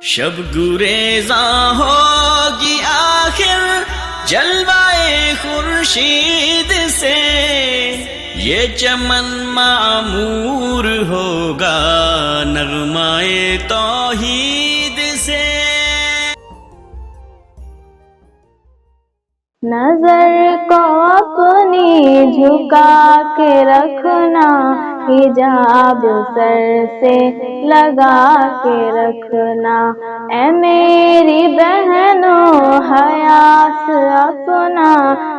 شب گریزاں ہوگی آخر جلوائے خورشید سے، یہ چمن معمور ہوگا نغمائے توحید سے۔ نظر کو اپنی جھکا کے رکھنا، حجاب سر سے لگا کے رکھنا، اے میری بہنوں حیا سے اپنا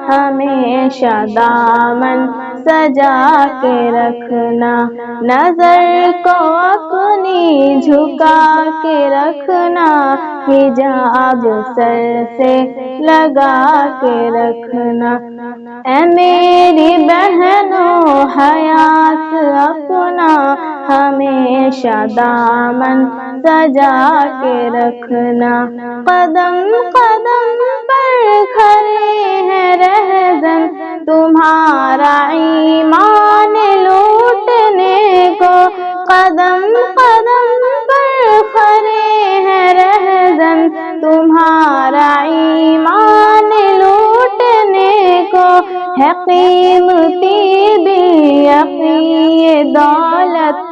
ہمیشہ دامن سجا کے رکھنا۔ نظر کو اپنی جھکا کے رکھنا، حجاب سر سے لگا کے رکھنا، اے میری بہنوں حیا سے اپنا ہمیشہ دامن سجا کے رکھنا۔ قدم قدم پر کھڑے ہیں رہزن تمہارا ایمان لوٹنے کو، قدم قدم پر کھڑے ہیں رہزن تمہارا ایمان لوٹنے کو، ہے قیمتی بھی یقین دولت،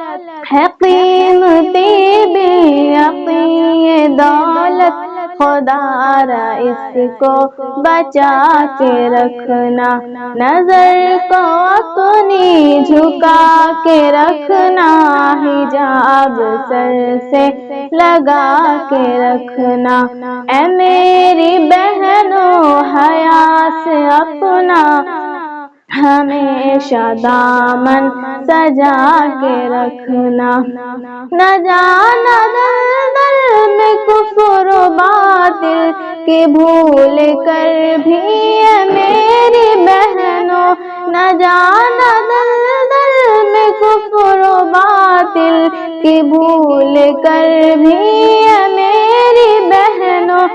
ہے قیمتی بھی یقین دولت، خدا را اس کو بچا کے رکھنا۔ نظر کو اپنی جھکا کے رکھنا، حجاب سر سے لگا کے رکھنا، اے میری بہنوں حیا سے اپنا ہمیشہ دامن سجا کے رکھنا۔ نہ جانا دلدل میں کفر و باطل کی بھول کر بھی اے میری بہنوں، نہ جانا دلدل میں کفر و باطل کی بھول کر بھی اے میری بہنوں،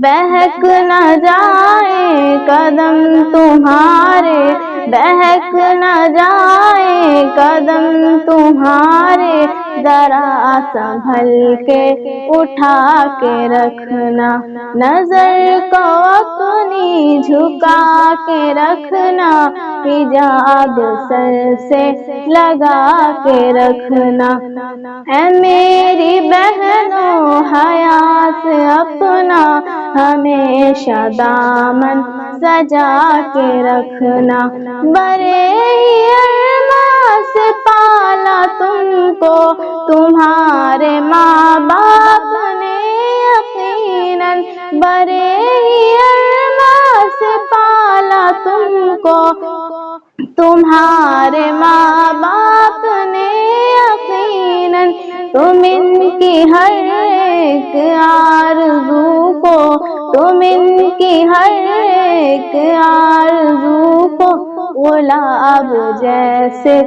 بہک نہ جائے قدم تمہارے، بہک نہ جائے قدم تمہارے، ذرا سنبھل کے اٹھا کے رکھنا۔ نظر کو اپنی جھکا کے رکھنا، حجاب سر سے لگا کے رکھنا، اے میری بہنوں حیا سے اپنا ہمیشہ دامن سجا کے رکھنا۔ بڑے ہی ارمان سے پالا تم کو تمہارے ماں باپ نے یقیناً، بڑے ہی ارمان سے پالا تم کو تمہارے ماں باپ نے یقیناً، تم ان کی ہر ایک آرزو کو، تم ان کی ہر ایک آرزو کو گلاب جیسے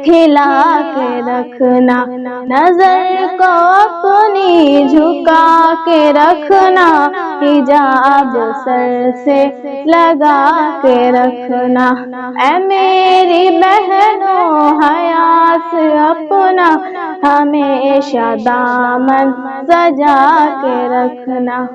کھلا کے رکھنا۔ نظر کو اپنی جھکا کے رکھنا، حجاب سر سے لگا کے رکھنا، اے میری بہنوں حیا سے اپنا ہمیشہ دامن سجا کے رکھنا۔